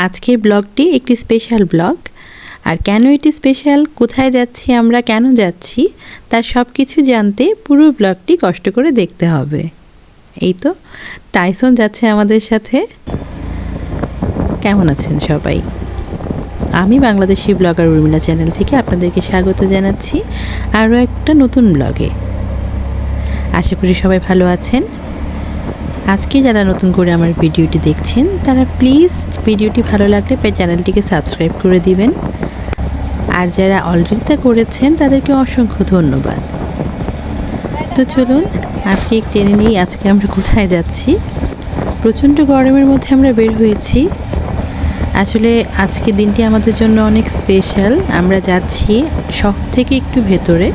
আজকের ব্লগটি একটি স্পেশাল ব্লগ। আর কেন এটি স্পেশাল, কোথায় যাচ্ছি আমরা, কেন যাচ্ছি, তার সব কিছু জানতে পুরো ব্লগটি কষ্ট করে দেখতে হবে। এই তো টাইসন যাচ্ছে আমাদের সাথে। কেমন আছেন সবাই? আমি বাংলাদেশি ব্লগার উর্মিলা চ্যানেল থেকে আপনাদেরকে স্বাগত জানাচ্ছি আরও একটা নতুন ব্লগে। আশা করি সবাই ভালো আছেন। আজকে যারা নতুন করে আমার ভিডিওটি দেখছেন তারা প্লিজ ভিডিওটি ভালো লাগলে চ্যানেলটিকে সাবস্ক্রাইব করে দিবেন। আর যারা অলরেডি তা করেছেন তাদেরকে অসংখ্য ধন্যবাদ। তো চলুন আজকে টেনে নিই, আজকে আমরা কোথায় যাচ্ছি। প্রচণ্ড গরমের মধ্যে আমরা বের হয়েছি। আসলে আজকের দিনটি আমাদের জন্য অনেক স্পেশাল। আমরা যাচ্ছি শহর থেকে একটু ভেতরে,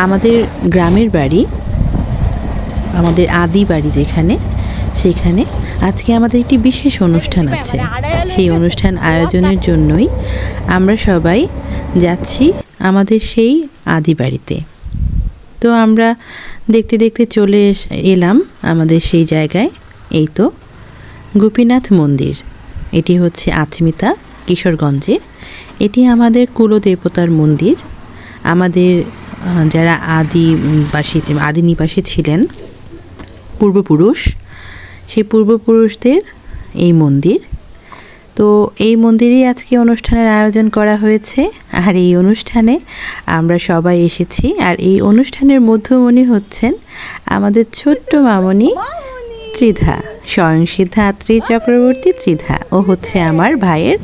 আমাদের গ্রামের বাড়ি, আমাদের আদি বাড়ি যেখানে, সেখানে আজকে আমাদের একটি বিশেষ অনুষ্ঠান আছে। সেই অনুষ্ঠান আয়োজনের জন্যই আমরা সবাই যাচ্ছি আমাদের সেই আদি বাড়িতে। তো আমরা দেখতে দেখতে চলে এলাম আমাদের সেই জায়গায়। এই তো গোপীনাথ মন্দির। এটি হচ্ছে আচমিতা, কিশোরগঞ্জে। এটি আমাদের কুলদেবতার মন্দির। আমাদের যারা আদি নিবাসী ছিলেন, পূর্বপুরুষ, সেই পূর্বপুরুষদের এই মন্দির। তো এই মন্দিরেই আজকে অনুষ্ঠানের আয়োজন করা হয়েছে। আর এই অনুষ্ঠানে আমরা সবাই এসেছি। আর এই অনুষ্ঠানের মধ্যমণি হচ্ছেন আমাদের ছোট্ট মামনি ত্রিধা, স্বয়ং সিদ্ধাত্রী চক্রবর্তী ত্রিধা। ও হচ্ছে আমার ভাইয়ের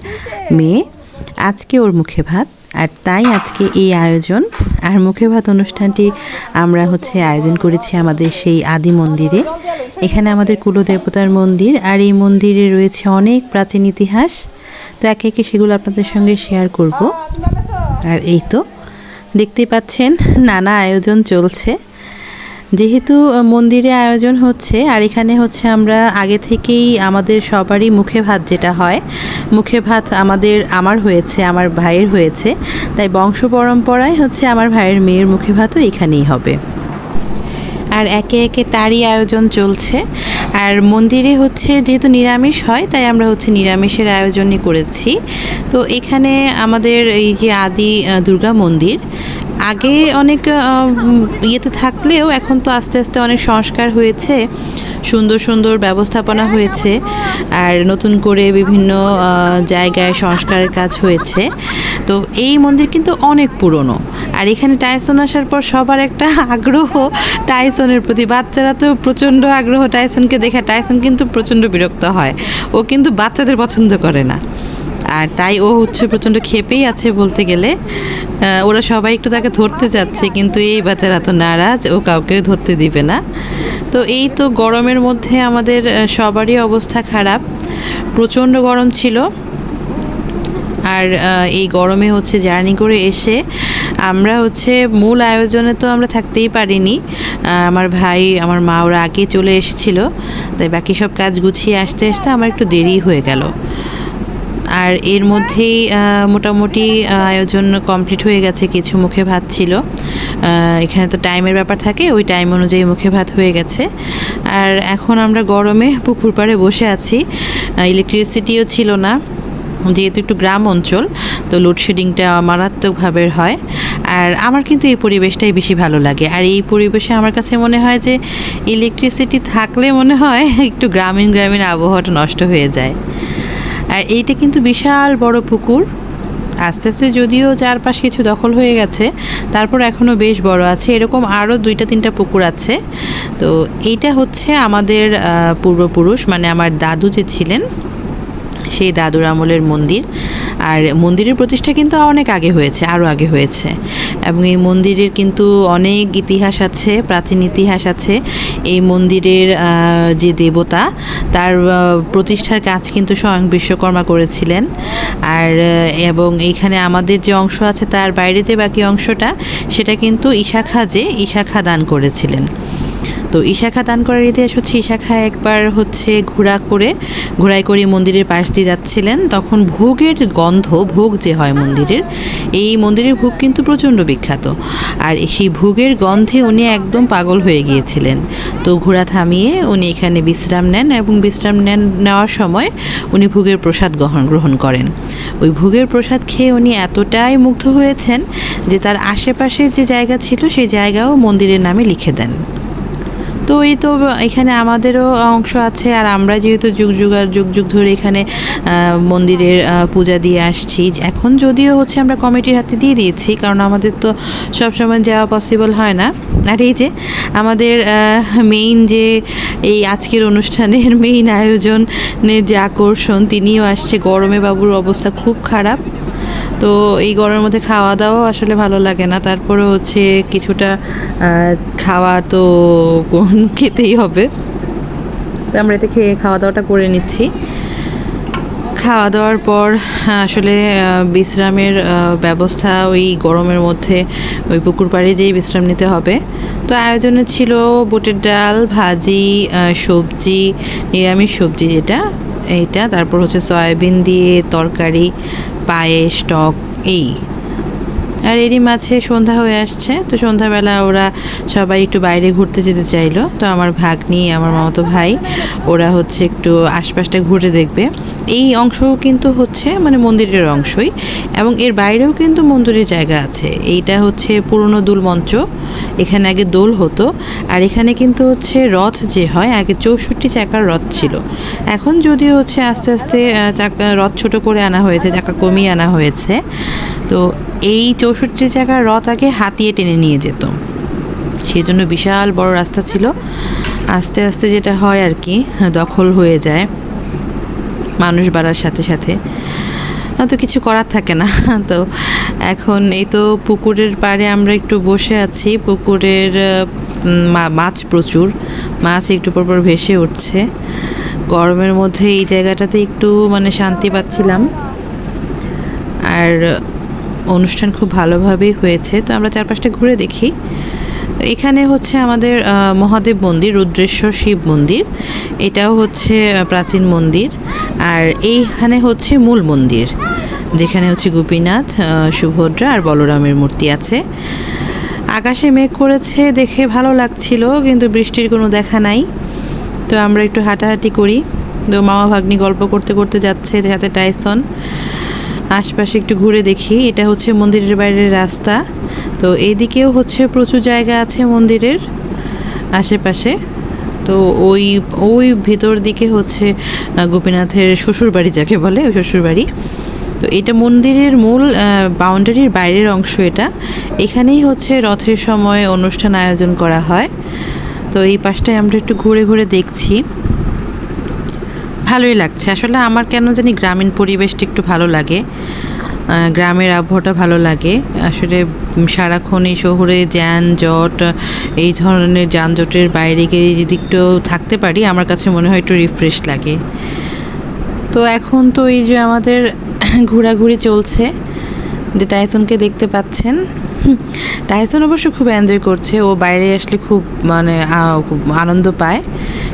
মেয়ে। আজকে ওর মুখে ভাত, আর তাই আজকে এই আয়োজন। আর মুখে ভাত অনুষ্ঠানটি আমরা আয়োজন করেছি আমাদের সেই আদি মন্দিরে। এখানে আমাদের কুলদেবতার মন্দির, আর এই মন্দিরে রয়েছে অনেক প্রাচীন ইতিহাস। তো একে একে সেগুলো আপনাদের সঙ্গে শেয়ার করব। আর এই তো দেখতেই পাচ্ছেন নানা আয়োজন চলছে। যেহেতু মন্দিরে আয়োজন হচ্ছে, আর এখানে আমরা আগে থেকেই আমাদের সবারই মুখে ভাত যেটা হয়, মুখে ভাত আমার হয়েছে, আমার ভাইয়ের হয়েছে, তাই বংশ পরম্পরায় আমার ভাইয়ের মেয়ের মুখে ভাতও এখানেই হবে। আর একে একে তারই আয়োজন চলছে। আর মন্দিরে যেহেতু নিরামিষ হয়, তাই আমরা নিরামিষের আয়োজনই করেছি। তো এখানে আমাদের এই যে আদি দুর্গা মন্দির, আগে অনেক ইয়েতে থাকলেও এখন তো আস্তে আস্তে অনেক সংস্কার হয়েছে, সুন্দর সুন্দর ব্যবস্থাপনা হয়েছে, আর নতুন করে বিভিন্ন জায়গায় সংস্কারের কাজ হয়েছে। তো এই মন্দির কিন্তু অনেক পুরনো। আর এখানে টাইসন আসার পর সবার একটা আগ্রহ টাইসনের প্রতি। বাচ্চারা তো প্রচণ্ড আগ্রহ টাইসনকে দেখে। টাইসন কিন্তু প্রচণ্ড বিরক্ত হয়, ও কিন্তু বাচ্চাদের পছন্দ করে না। আর তাই ও প্রচণ্ড ক্ষেপেই আছে বলতে গেলে। ওরা সবাই একটু তাকে ধরতে যাচ্ছে, কিন্তু এই বাচ্চারা তো নারাজ, ও কাউকে ধরতে দিবে না। তো এই তো গরমের মধ্যে আমাদের সবারই অবস্থা খারাপ, প্রচণ্ড গরম ছিল। আর এই গরমে জার্নি করে এসে আমরা মূল আয়োজনে তো আমরা থাকতেই পারিনি। আমার ভাই, আমার মা ওরা আগে চলে এসেছিলো, তাই বাকি সব কাজ গুছিয়ে আসতে আসতে আমার একটু দেরি হয়ে গেল। আর এর মধ্যেই মোটামুটি আয়োজন কমপ্লিট হয়ে গেছে। কিছু মুখে ভাত ছিল, এখানে তো টাইমের ব্যাপার থাকে, ওই টাইম অনুযায়ী মুখে ভাত হয়ে গেছে। আর এখন আমরা গরমে পুকুর পাড়ে বসে আছি। ইলেকট্রিসিটিও ছিল না, যেহেতু একটু গ্রাম অঞ্চল, তো লোডশেডিংটা মারাত্মকভাবে হয়। আর আমার কিন্তু এই পরিবেশটাই বেশি ভালো লাগে। আর এই পরিবেশে আমার কাছে মনে হয় যে ইলেকট্রিসিটি থাকলে মনে হয় একটু গ্রামীণ গ্রামীণ আবহাওয়াটা নষ্ট হয়ে যায়। আর এইটা কিন্তু বিশাল বড় পুকুর। আস্তে আস্তে যদিও চারপাশ কিছু দখল হয়ে গেছে, তারপর এখনও বেশ বড় আছে। এরকম আরও 2-3টা পুকুর আছে। তো এইটা আমাদের পূর্বপুরুষ, মানে আমার দাদু যে ছিলেন, সেই দাদুর আমলের মন্দির। আর মন্দিরের প্রতিষ্ঠা কিন্তু অনেক আগে হয়েছে, আরও আগে হয়েছে। এবং এই মন্দিরের কিন্তু অনেক ইতিহাস আছে, প্রাচীন ইতিহাস আছে। এই মন্দিরের যে দেবতা, তার প্রতিষ্ঠার কাজ কিন্তু স্বয়ং বিশ্বকর্মা করেছিলেন। আর এবং এইখানে আমাদের যে অংশ আছে, তার বাইরে যে বাকি অংশটা, সেটা কিন্তু ঈশা খাঁ দান করেছিলেন। তো ঈশাখা দান করার ইতিহাস হচ্ছে, ঈশাখা একবার হচ্ছে ঘোড়ায় করে মন্দিরের পাশ দিয়ে যাচ্ছিলেন, তখন ভোগের গন্ধ, ভোগ যে হয় মন্দিরের, এই মন্দিরের ভোগ কিন্তু প্রচণ্ড বিখ্যাত, আর সেই ভোগের গন্ধে উনি একদম পাগল হয়ে গিয়েছিলেন। তো ঘোড়া থামিয়ে উনি এখানে বিশ্রাম নেন, এবং নেওয়ার সময় উনি ভোগের প্রসাদ গ্রহণ করেন। ওই ভোগের প্রসাদ খেয়ে উনি এতটাই মুগ্ধ হয়েছেন যে তার আশেপাশে যে জায়গা ছিল সেই জায়গাও মন্দিরের নামে লিখে দেন। তো এই তো এখানে আমাদেরও অংশ আছে, আর আমরা যেহেতু যুগ ধরে এখানে মন্দিরের পূজা দিয়ে আসছি, এখন যদিও হচ্ছে আমরা কমিটির হাতে দিয়ে দিয়েছি, কারণ আমাদের তো সবসময় যাওয়া পসিবল হয় না। আর এই যে আমাদের মেইন যে এই আজকের অনুষ্ঠানের মেইন আয়োজনের যে আকর্ষণ, তিনিও আসছে। গরমে বাবুর অবস্থা খুব খারাপ, তো এই গরমের মধ্যে খাওয়া দাওয়াও আসলে ভালো লাগে না, তারপরে হচ্ছে কিছুটা খাওয়া তো খেতেই হবে। তো আমরা এতে খাওয়া দাওয়াটা করে নিচ্ছি। খাওয়া দাওয়ার পর আসলে বিশ্রামের ব্যবস্থা, ওই গরমের মধ্যে ওই পুকুর পাড়ে যেই বিশ্রাম নিতে হবে। তো আয়োজনে ছিল বুটের ডাল, ভাজি, সবজি, নিরামিষ সবজি যেটা এইটা, তারপর হচ্ছে সয়াবিন দিয়ে তরকারি, পায়েস, টক, এই। আর এরই মাঝে সন্ধ্যা হয়ে আসছে, তো সন্ধ্যাবেলা ওরা সবাই একটু বাইরে ঘুরতে যেতে চাইলো। তো আমার ভাগ্নি, আমার মামাতো ভাই, ওরা হচ্ছে একটু আশপাশটা ঘুরে দেখবে। এই অংশও কিন্তু হচ্ছে মানে মন্দিরের অংশই, এবং এর বাইরেও কিন্তু মন্দিরের জায়গা আছে। এইটা হচ্ছে পুরনো দোল মঞ্চ, এখানে আগে দোল হতো। আর এখানে কিন্তু হচ্ছে রথ যে হয়, আগে 64 চাকার রথ ছিল, এখন যদিও হচ্ছে আস্তে আস্তে রথ ছোট করে আনা হয়েছে, চাকা কমিয়ে আনা হয়েছে। তো এই 64 চাকার রথ আগে হাতিয়ে টেনে নিয়ে যেত, সেই জন্য বিশাল বড় রাস্তা ছিল। আস্তে আস্তে যেটা হয় আর কি, দখল হয়ে যায় মানুষ বাড়ার সাথে সাথে, তো কিছু করার থাকে না। তো এখন এই তো পুকুরের পাড়ে আমরা একটু বসে আছি। পুকুরের মাছ, প্রচুর মাছ একটু পরপর ভেসে উঠছে। গরমের মধ্যে এই জায়গাটাতে একটু মানে শান্তি পাচ্ছিলাম, আর অনুষ্ঠান খুব ভালোভাবেই হয়েছে। তো আমরা চারপাশটা ঘুরে দেখি। এখানে হচ্ছে আমাদের মহাদেব মন্দির, রুদ্রেশ্বর শিব মন্দির, এটাও হচ্ছে প্রাচীন মন্দির। আর এইখানে হচ্ছে মূল মন্দির, যেখানে হচ্ছে গোপীনাথ, সুভদ্রা আর বলরামের মূর্তি আছে। আকাশে মেঘ করেছে দেখে ভালো লাগছিল, কিন্তু বৃষ্টির কোনো দেখা নাই। তো আমরা একটু হাঁটাহাঁটি করি। তো মামা ভাগ্নি গল্প করতে করতে যাচ্ছে, সাথে টাইসন। আশপাশে একটু ঘুরে দেখি। এটা হচ্ছে মন্দিরের বাইরের রাস্তা। তো এইদিকেও হচ্ছে প্রচুর জায়গা আছে মন্দিরের আশেপাশে। তো ওই ভেতর দিকে হচ্ছে গোপীনাথের শ্বশুরবাড়ি, যাকে বলে ওই শ্বশুরবাড়ি। তো এটা মন্দিরের মূল বাউন্ডারির বাইরের অংশ এটা। এখানেই হচ্ছে রথের সময় অনুষ্ঠান আয়োজন করা হয়। তো এই পাশটায় আমরা একটু ঘুরে ঘুরে দেখছি, ভালোই লাগছে। আসলে আমার কেন জানি গ্রামীণ পরিবেশটা একটু ভালো লাগে, গ্রামের আবহাওয়াটা ভালো লাগে। আসলে সারাক্ষণ এই শহরে যানজট, এই ধরনের যানজটের বাইরে গিয়ে যদি একটু থাকতে পারি, আমার কাছে মনে হয় একটু রিফ্রেশ লাগে। তো এখন তো এই যে আমাদের ঘোরাঘুরি চলছে, যে টাইসনকে দেখতে পাচ্ছেন। টাইসন অবশ্য খুব এনজয় করছে, ও বাইরে আসলে খুব মানে খুব আনন্দ পায়।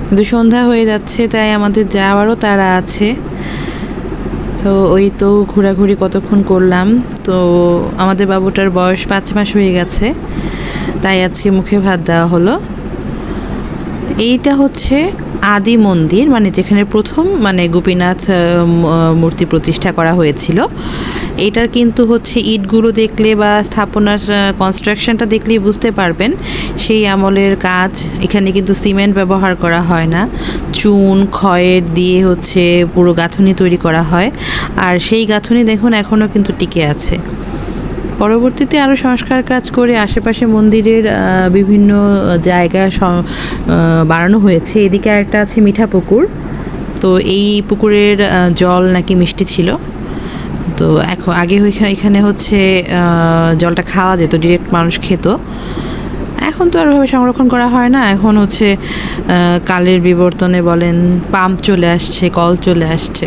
কিন্তু সন্ধ্যা হয়ে যাচ্ছে, তাই আমাদের যাওয়ারও তাড়া আছে। তো ওই তো ঘোরাঘুরি কতক্ষণ করলাম। তো আমাদের বাবুটার বয়স 5 মাস হয়ে গেছে, তাই আজকে মুখে ভাত দেওয়া হলো। এইটা হচ্ছে আদি মন্দির, মানে যেখানে প্রথম মানে গোপীনাথ মূর্তি প্রতিষ্ঠা করা হয়েছিল। এটার কিন্তু হচ্ছে ইটগুলো দেখলে বা স্থাপনার কনস্ট্রাকশনটা দেখলেই বুঝতে পারবেন সেই আমলের কাজ। এখানে কিন্তু সিমেন্ট ব্যবহার করা হয় না, চুন খয়ের দিয়ে হচ্ছে পুরো গাঁথুনি তৈরি করা হয়। আর সেই গাঁথুনি দেখুন এখনও কিন্তু টিকে আছে। পরবর্তীতে আরও সংস্কার কাজ করে আশেপাশে মন্দিরের বিভিন্ন জায়গা বাড়ানো হয়েছে। এদিকে আরেকটা আছে মিঠা পুকুর। তো এই পুকুরের জল নাকি মিষ্টি ছিল। তো এখন আগে এখানে হচ্ছে জলটা খাওয়া যেত, ডিরেক্ট মানুষ খেত। এখন তো আর ওইভাবে সংরক্ষণ করা হয় না, এখন হচ্ছে কালের বিবর্তনে বলেন পাম্প চলে আসছে, কল চলে আসছে।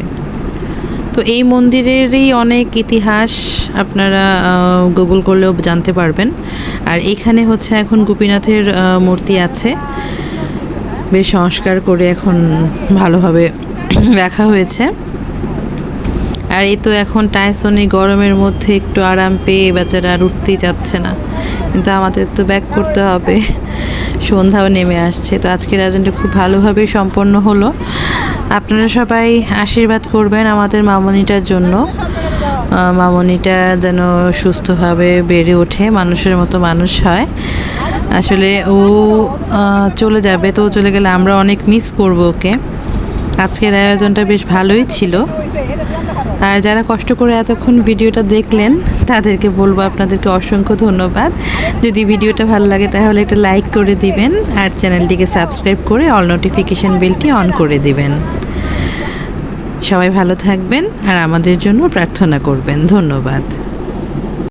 তো এই মন্দিরেরই অনেক ইতিহাস আপনারা গুগল করলেও জানতে পারবেন। আর এখানে হচ্ছে এখন গোপীনাথের মূর্তি আছে। বেশ সংস্কার করে এখন ভালোভাবে রাখা হয়েছে। আর এই তো এখন টাইসন এই গরমের মধ্যে একটু আরাম পেয়ে বেচারা আর উঠতেই যাচ্ছে না, কিন্তু আমাদের তো ব্যাক করতে হবে, সন্ধ্যাও নেমে আসছে। তো আজকের আয়োজনটা খুব ভালোভাবে সম্পন্ন হলো। আপনারা সবাই আশীর্বাদ করবেন আমাদের মামনিটার জন্য, মামনিটা যেন সুস্থভাবে বেড়ে ওঠে, মানুষের মতো মানুষ হয়। আসলে ও চলে যাবে, তো চলে গেলে আমরা অনেক মিস করব ওকে। আজকের আয়োজনটা বেশ ভালোই ছিল। আর যারা কষ্ট করে এতক্ষণ ভিডিওটা দেখলেন তাদেরকে বলবো আপনাদেরকে অসংখ্য ধন্যবাদ। যদি ভিডিওটা ভালো লাগে তাহলে একটা লাইক করে দিবেন আর চ্যানেলটিকে সাবস্ক্রাইব করে অল নোটিফিকেশন বেলটি অন করে দিবেন। সবাই ভালো থাকবেন আর আমাদের জন্য প্রার্থনা করবেন। ধন্যবাদ।